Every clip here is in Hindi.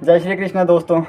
जय श्री कृष्ण दोस्तों।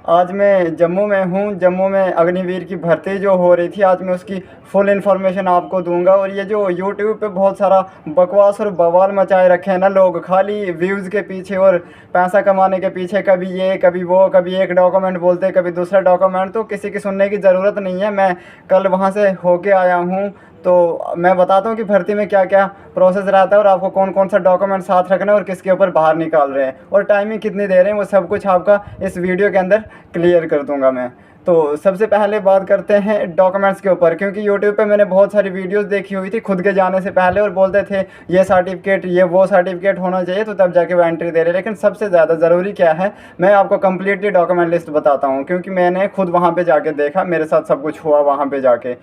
आज मैं जम्मू में हूँ। जम्मू में अग्निवीर की भर्ती जो हो रही थी, आज मैं उसकी फुल इन्फॉर्मेशन आपको दूंगा। और ये जो यूट्यूब पे बहुत सारा बकवास और बवाल मचाए रखे हैं ना लोग, खाली व्यूज़ के पीछे और पैसा कमाने के पीछे, कभी ये कभी वो, कभी एक डॉक्यूमेंट बोलते कभी दूसरा डॉक्यूमेंट, तो किसी की सुनने की ज़रूरत नहीं है। मैं कल वहाँ से होके आया हूँ, तो मैं बताता हूँ कि भर्ती में क्या क्या प्रोसेस रहता है और आपको कौन कौन सा डॉक्यूमेंट साथ रखना है और किसके ऊपर बाहर निकाल रहे हैं और टाइमिंग कितनी दे रहे हैं, वो सब कुछ आपका इस वीडियो के अंदर क्लियर कर दूंगा मैं। तो सबसे पहले बात करते हैं डॉक्यूमेंट्स के ऊपर, क्योंकि यूट्यूब पे मैंने बहुत सारी वीडियोस देखी हुई थी खुद के जाने से पहले, और बोलते थे ये सर्टिफिकेट ये वो सर्टिफिकेट होना चाहिए तो तब जाके वो एंट्री दे रहे। लेकिन सबसे ज़्यादा ज़रूरी क्या है, मैं आपको कम्प्लीटली डॉक्यूमेंट लिस्ट बताता हूँ, क्योंकि मैंने खुद वहाँ पर जाके देखा, मेरे साथ सब कुछ हुआ वहाँ पर जाके।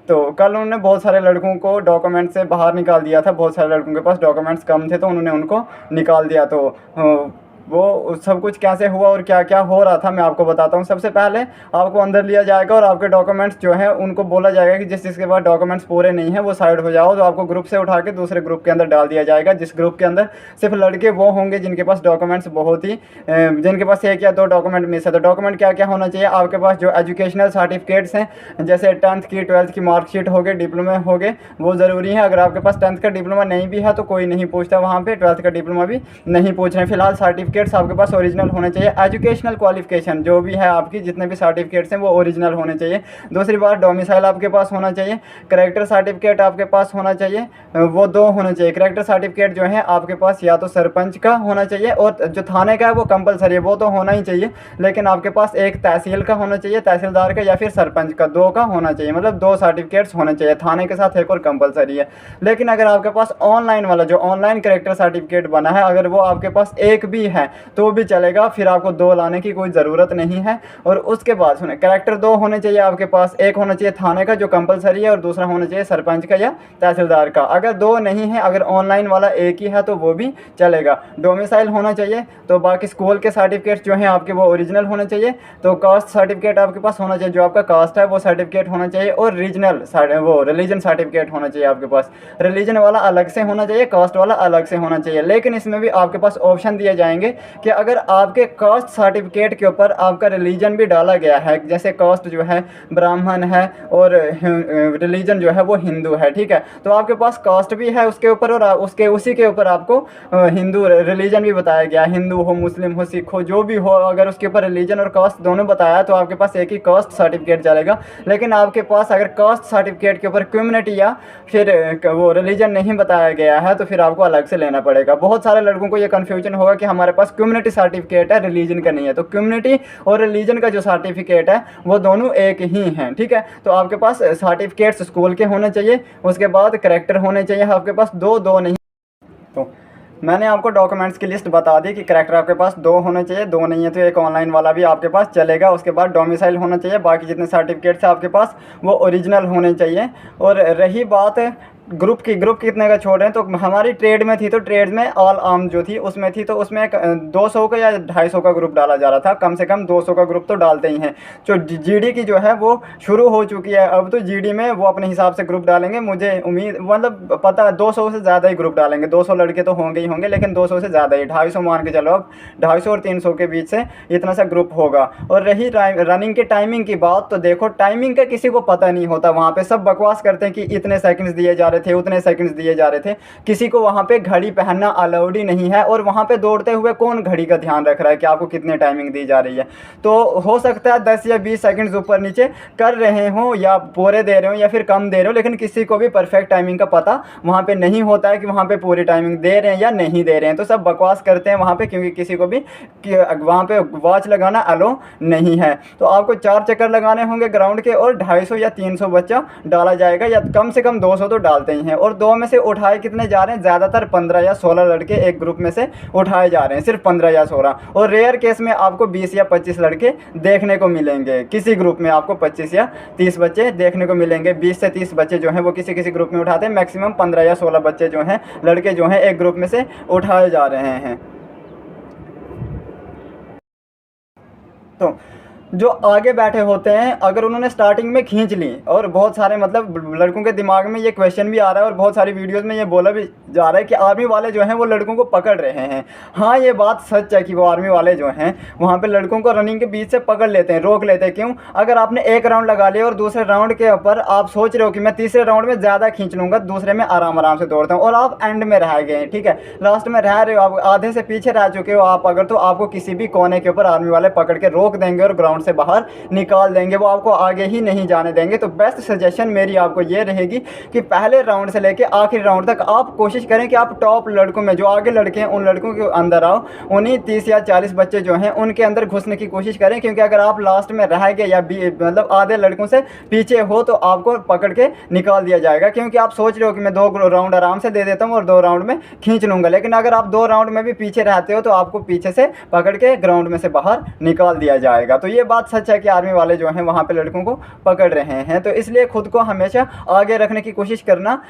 तो कल उन्होंने बहुत सारे लड़कों को डॉक्यूमेंट से बाहर निकाल दिया था। बहुत सारे लड़कों के पास डॉक्यूमेंट्स कम थे तो उन्होंने उनको निकाल दिया। तो वो सब कुछ कैसे हुआ और क्या क्या हो रहा था मैं आपको बताता हूँ। सबसे पहले आपको अंदर लिया जाएगा और आपके डॉक्यूमेंट्स जो है उनको बोला जाएगा कि जिसके पास डॉक्यूमेंट्स पूरे नहीं है वो साइड हो जाओ। तो आपको ग्रुप से उठा के दूसरे ग्रुप के अंदर डाल दिया जाएगा, जिस ग्रुप के अंदर सिर्फ लड़के वो होंगे जिनके पास डॉक्यूमेंट्स बहुत ही जिनके पास एक या दो डॉक्यूमेंट मिस है। तो डॉक्यूमेंट क्या क्या होना चाहिए आपके पास, जो एजुकेशनल सर्टिफिकेट्स हैं, जैसे 10th की 12th की मार्कशीट हो गए, डिप्लोमा हो गए, वो ज़रूरी है। अगर आपके पास 10th का डिप्लोमा नहीं भी है तो कोई नहीं पूछता वहाँ पे, 12th का डिप्लोमा भी नहीं पूछ रहे हैं फिलहाल। सर्टिफिकेट्स आपके पास ओरिजिनल होने चाहिए। एजुकेशनल क्वालिफिकेशन जो भी है आपकी, जितने भी सर्टिफिकेट्स हैं वो ओरिजिनल होने चाहिए। दूसरी बात, डोमिसाइल आपके पास होना चाहिए। करेक्टर सर्टिफिकेट आपके पास होना चाहिए, वो 2 होने चाहिए। करेक्टर सर्टिफिकेट जो है आपके पास या तो सरपंच का होना चाहिए, और जो थाने का है वो कंपलसरी है, वो तो होना ही चाहिए। लेकिन आपके पास एक तहसील का होना चाहिए, तहसीलदार का या फिर सरपंच का, 2 का होना चाहिए। मतलब 2 सर्टिफिकेट्स होने चाहिए, थाने के साथ एक और कंपलसरी है। लेकिन अगर आपके पास ऑनलाइन वाला जो ऑनलाइन करेक्टर सर्टिफिकेट बना है, अगर वो आपके पास एक भी है तो भी चलेगा, फिर आपको 2 लाने की कोई ज़रूरत नहीं है। और उसके बाद सुने, करेक्टर 2 होने चाहिए आपके पास, एक होना चाहिए थाने का जो कंपलसरी है और दूसरा होना चाहिए सरपंच का या तहसीलदार का। अगर 2 नहीं है, अगर ऑनलाइन वाला एक ही है तो वो भी चलेगा। डोमिसाइल होना चाहिए। तो बाकी स्कूल के सर्टिफिकेट जो हैं आपके वो ओरिजिनल होने चाहिए। तो कास्ट सर्टिफिकेट आपके पास होना चाहिए, जो आपका कास्ट है वो सर्टिफिकेट होना चाहिए। और रीजनल वो रिलीजन सर्टिफिकेट होना चाहिए आपके पास। रिलीजन वाला अलग से होना चाहिए, कास्ट वाला अलग से होना चाहिए। लेकिन इसमें भी आपके पास ऑप्शन दिए जाएंगे कि अगर आपके कास्ट सर्टिफिकेट के ऊपर आपका रिलीजन भी डाला गया है, जैसे कास्ट जो है ब्राह्मण है और रिलीजन जो है वो हिंदू है, ठीक है, तो आपके पास कास्ट भी है उसके ऊपर और उसके उसी के ऊपर आपको हिंदू रिलीजन भी बताया गया, हिंदू हो, मुस्लिम हो, सिख हो, जो भी हो, अगर उसके ऊपर रिलीजन और कास्ट दोनों बताया तो आपके पास एक ही कास्ट सर्टिफिकेट चलेगा। लेकिन आपके पास अगर कास्ट सर्टिफिकेट के ऊपर कम्युनिटी या फिर वो रिलीजन नहीं बताया गया है तो फिर आपको अलग से लेना पड़ेगा। बहुत सारे लड़कों को ये कन्फ्यूजन होगा कि हमारे पास कम्युनिटी सर्टिफिकेट है, रिलीजन का नहीं है। तो कम्युनिटी और रिलीजन का जो सर्टिफिकेट है वो दोनों एक ही हैं, ठीक है। तो आपके पास सर्टिफिकेट्स स्कूल के होने चाहिए, उसके बाद करेक्टर होने चाहिए आपके पास, 2 नहीं। तो मैंने आपको डॉक्यूमेंट्स की लिस्ट बता दी कि करेक्टर आपके पास 2 होने चाहिए, 2 नहीं है तो एक ऑनलाइन वाला भी आपके पास चलेगा। उसके बाद डोमिसाइल होना चाहिए, बाकी जितने सर्टिफिकेट्स हैं आपके पास वो ओरिजिनल होने चाहिए। और रही बात ग्रुप कितने का छोड़ रहे हैं, तो हमारी ट्रेड में थी तो ट्रेड में ऑल आर्म जो थी उसमें थी, तो उसमें 200 का या 250 का ग्रुप डाला जा रहा था। कम से कम 200 का ग्रुप तो डालते ही हैं। जो जीडी की जो है वो शुरू हो चुकी है, अब तो जीडी में वो अपने हिसाब से ग्रुप डालेंगे। मुझे उम्मीद मतलब पता है 200 से ज़्यादा ही ग्रुप डालेंगे। 200 लड़के तो होंगे ही होंगे, लेकिन 200 से ज़्यादा ही, 250 मान के चलो, अब 250 और 300 के बीच से इतना सा ग्रुप होगा। और रही रनिंग के टाइमिंग की बात, तो देखो टाइमिंग का किसी को पता नहीं होता। वहाँ पर सब बकवास करते हैं कि इतने सेकेंड्स दिए जा रहे थे, उतने सेकंड्स दिए जा रहे थे। किसी को वहाँ पे घड़ी पहनना अलाउड ही नहीं है। और वहाँ पे दौड़ते हुए कौन घड़ी का ध्यान रख रहा है कि आपको कितने टाइमिंग दी जा रही है। तो हो सकता है 10 या 20 सेकंड्स ऊपर नीचे कर रहे हो या पूरे दे रहे हो या फिर कम दे रहे हो, लेकिन किसी को भी परफेक्ट टाइमिंग का पता वहाँ पे नहीं होता है कि वहाँ पे पूरी टाइमिंग दे रहे हैं या नहीं दे रहे हैं। तो सब बकवास करते हैं वहाँ पे, क्योंकि किसी को भी वहाँ पे वॉच लगाना अलो नहीं है। तो आपको 4 चक्कर लगाने होंगे ग्राउंड के और 250 या 300 बच्चा डाला जाएगा, या कम से कम 200 तो डालते ही हैं। और 2 में से उठाए कितने जा रहे हैं, ज़्यादातर 15 या 16 लड़के एक ग्रुप में से उठाए जा रहे हैं, सिर्फ 15 या 16। और रेयर केस में आपको 20 या 25 लड़के देखने को मिलेंगे। किसी ग्रुप में आपको 25 या 30 बच्चे देखने को मिलेंगे। 20 से 30 बच्चे जो हैं वो किसी किसी ग्रुप में उठाते हैं। मैक्सिमम 15 या 16 बच्चे जो हैं, लड़के जो हैं, एक ग्रुप में से उठाए जा रहे हैं। तो जो आगे बैठे होते हैं, अगर उन्होंने स्टार्टिंग में खींच ली, और बहुत सारे मतलब लड़कों के दिमाग में ये क्वेश्चन भी आ रहा है और बहुत सारी वीडियोस में ये बोला भी जा रहा है कि आर्मी वाले जो हैं वो लड़कों को पकड़ रहे हैं। हाँ, ये बात सच है कि वो आर्मी वाले जो हैं वहाँ पे लड़कों को रनिंग के बीच से पकड़ लेते हैं, रोक लेते हैं। क्यों? अगर आपने एक राउंड लगा लिया और दूसरे राउंड के ऊपर आप सोच रहे हो कि मैं तीसरे राउंड में ज़्यादा खींच लूँगा, दूसरे में आराम आराम से दौड़ता हूँ, और आप एंड में रह गए हैं, ठीक है, लास्ट में रह रहे हो, आप आधे से पीछे रह चुके हो आप अगर, तो आपको किसी भी कोने के ऊपर आर्मी वाले पकड़ के रोक देंगे और ग्राउंड से बाहर निकाल देंगे, वो आपको आगे ही नहीं जाने देंगे। तो बेस्ट सजेशन मेरी आपको ये रहेगी कि पहले राउंड से लेके आखिरी राउंड तक आप कोशिश करें कि आप टॉप लड़कों में, जो आगे लड़के हैं उन लड़कों के अंदर आओ, उन्हीं 30 या 40 बच्चे जो हैं उनके अंदर घुसने की कोशिश करें। क्योंकि अगर आप लास्ट में रह गए या मतलब आधे लड़कों से पीछे हो तो आपको पकड़ के निकाल दिया जाएगा। क्योंकि आप सोच रहे हो कि मैं 2 राउंड आराम से दे देता हूँ और 2 राउंड में खींच लूँगा, लेकिन अगर आप 2 राउंड में भी पीछे रहते हो तो आपको पीछे से पकड़ के ग्राउंड में से बाहर निकाल दिया जाएगा। तो ये बात सच है कि आर्मी वाले जो हैं वहाँ पे लड़कों को पकड़ रहे हैं। तो इसलिए खुद को हमेशा आगे रखने की कोशिश करना,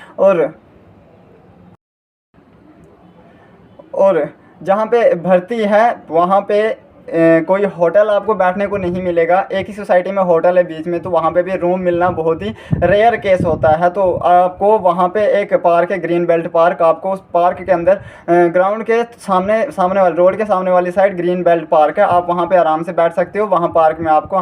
और जहाँ पे भर्ती है वहाँ पे कोई होटल आपको बैठने को नहीं मिलेगा। एक ही सोसाइटी में होटल है बीच में, तो वहाँ पे भी रूम मिलना बहुत ही रेयर केस होता है। तो आपको वहाँ पे एक पार्क है, ग्रीन बेल्ट पार्क, आपको उस पार्क के अंदर ग्राउंड के सामने वाले रोड के सामने वाली साइड ग्रीन बेल्ट पार्क है, आप वहाँ पे आराम से बैठ सकते हो। वहाँ पार्क में आपको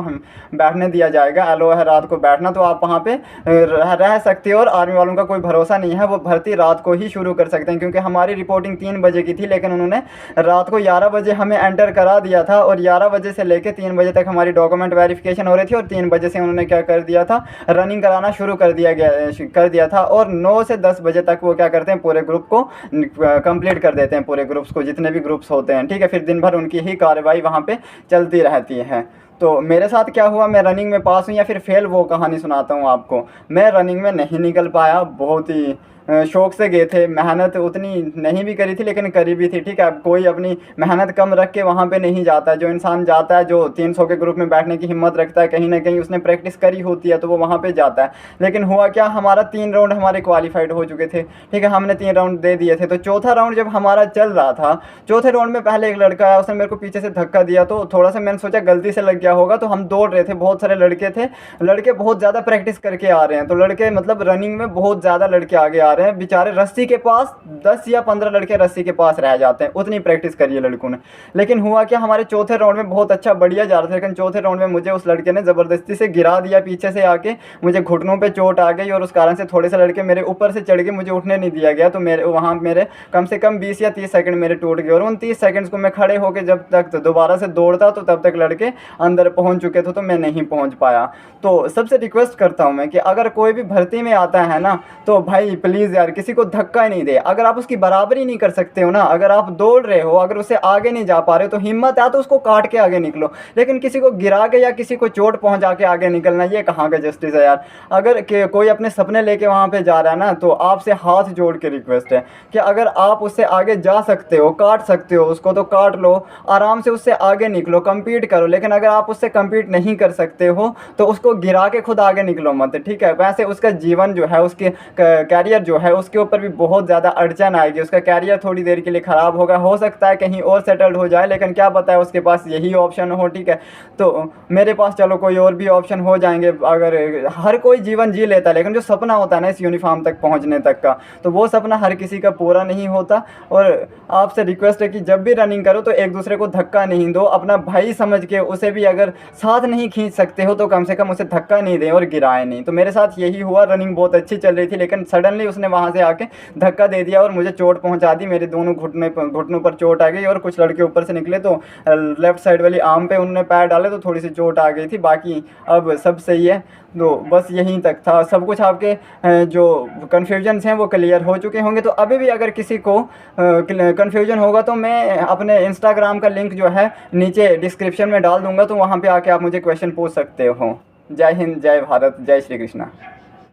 बैठने दिया जाएगा, अलो है रात को बैठना, तो आप वहाँ पे रह सकते हो। और आर्मी वालों का कोई भरोसा नहीं है, वो भर्ती रात को ही शुरू कर सकते हैं। क्योंकि हमारी रिपोर्टिंग 3 बजे की थी, लेकिन उन्होंने रात को 11 बजे हमें एंटर करा दिया था, और 11 बजे से लेकर 3 बजे तक हमारी डॉक्यूमेंट वेरिफिकेशन हो रही थी। और 3 बजे से उन्होंने क्या कर दिया था, रनिंग कराना शुरू कर दिया था। और 9 से 10 बजे तक वो क्या करते हैं, पूरे ग्रुप को कंप्लीट कर देते हैं, पूरे ग्रुप्स को, जितने भी ग्रुप्स होते हैं, ठीक है। फिर दिन भर उनकी ही कार्रवाई वहाँ पे चलती रहती है। तो मेरे साथ क्या हुआ, मैं रनिंग में पास हूँ या फिर फेल, वो कहानी सुनाता हूँ आपको। मैं रनिंग में नहीं निकल पाया, बहुत ही शौक़ से गए थे, मेहनत उतनी नहीं भी करी थी लेकिन करी भी थी, ठीक है। अब कोई अपनी मेहनत कम रख के वहाँ पे नहीं जाता है। जो इंसान जाता है, जो 300 के ग्रुप में बैठने की हिम्मत रखता है, कहीं ना कहीं उसने प्रैक्टिस करी होती है, तो वो वहाँ पे जाता है। लेकिन हुआ क्या, हमारा 3 राउंड हमारे क्वालिफाइड हो चुके थे, ठीक है, हमने 3 राउंड दे दिए थे। तो चौथा राउंड जब हमारा चल रहा था, चौथे राउंड में पहले एक लड़का आया, उसने मेरे को पीछे से धक्का दिया, तो थोड़ा सा मैंने सोचा गलती से लग गया होगा। तो हम दौड़ रहे थे, बहुत सारे लड़के थे, लड़के बहुत ज़्यादा प्रैक्टिस करके आ रहे हैं, तो लड़के मतलब रनिंग में बहुत ज़्यादा लड़के आगे आ रहे हैं। बेचारे रस्सी के पास 10 या 15 लड़के रस्सी के पास रह जाते हैं, उतनी प्रैक्टिस करी है लड़कों ने। लेकिन हुआ क्या, हमारे चौथे राउंड में बहुत अच्छा बढ़िया जा रहा था, लेकिन चौथे राउंड में मुझे उस लड़के ने ज़बरदस्ती से गिरा दिया पीछे से आके, मुझे घुटनों पे चोट आ गई, और उस कारण से थोड़े से लड़के मेरे ऊपर से चढ़ के मुझे उठने नहीं दिया गया। तो मेरे कम से कम 20 या 30 सेकंड मेरे टूट गए, और उन 30 सेकंड्स को मैं खड़े होकर जब तक दोबारा से दौड़ता तो तब तक लड़के अंदर पहुँच चुके थे, तो मैं नहीं पहुँच पाया। तो सबसे रिक्वेस्ट करता हूँ मैं कि अगर कोई भी भर्ती में आता है ना, तो भाई प्लीज़ यार किसी को धक्का ही नहीं दे। अगर आप उसकी बराबरी नहीं कर सकते हो ना, अगर आप दौड़ रहे हो, अगर उससे आगे नहीं जा पा रहे हो, तो हिम्मत है तो उसको काट के आगे निकलो। लेकिन किसी को गिरा के या किसी को चोट पहुंचा के आगे निकलना, ये कहाँ का जस्टिस है यार। अगर कोई अपने सपने लेके वहाँ पे जा रहा है ना, तो आपसे हाथ जोड़ के रिक्वेस्ट है कि अगर आप उससे आगे जा सकते हो, काट सकते हो उसको, तो काट लो, आराम से उससे आगे निकलो, कम्पीट करो। लेकिन अगर आप उससे कम्पीट नहीं कर सकते हो तो उसको गिरा के खुद आगे निकलो मत, ठीक है। वैसे उसका जीवन जो है, उसके कैरियर जो है, उसके ऊपर भी बहुत ज़्यादा अड़चन आएगी, उसका कैरियर थोड़ी देर के लिए ख़राब होगा, हो सकता है कहीं और सेटल्ड हो जाए, लेकिन क्या पता है उसके पास यही ऑप्शन हो, ठीक है। तो मेरे पास चलो कोई और भी ऑप्शन हो जाएंगे। अगर हर कोई जीवन जी लेता है, लेकिन जो सपना होता है ना इस यूनिफॉर्म तक पहुंचने तक का, तो वो सपना हर किसी का पूरा नहीं होता। और आपसे रिक्वेस्ट है कि जब भी रनिंग करो तो एक दूसरे को धक्का नहीं दो, अपना भाई समझ के उसे भी अगर साथ नहीं खींच सकते हो तो कम से कम उसे धक्का नहीं दें और गिराएं नहीं। तो मेरे साथ यही हुआ, रनिंग बहुत अच्छी चल रही थी, लेकिन सडनली उसने वहाँ से आके धक्का दे दिया और मुझे चोट पहुंचा दी, मेरे दोनों घुटनों पर चोट आ गई। और कुछ लड़के ऊपर से निकले तो लेफ़्ट साइड वाली आर्म पे उन्होंने पैर डाले तो थोड़ी सी चोट आ गई थी, बाकी अब सब सही है। तो बस यहीं तक था सब कुछ। आपके जो कन्फ्यूजन्स हैं वो क्लियर हो चुके होंगे। तो अभी भी अगर किसी को कन्फ्यूजन होगा तो मैं अपने इंस्टाग्राम का लिंक जो है नीचे डिस्क्रिप्शन में डाल दूँगा, तो वहाँ पर आके आप मुझे क्वेश्चन पूछ सकते हो। जय हिंद, जय भारत, जय श्री कृष्णा।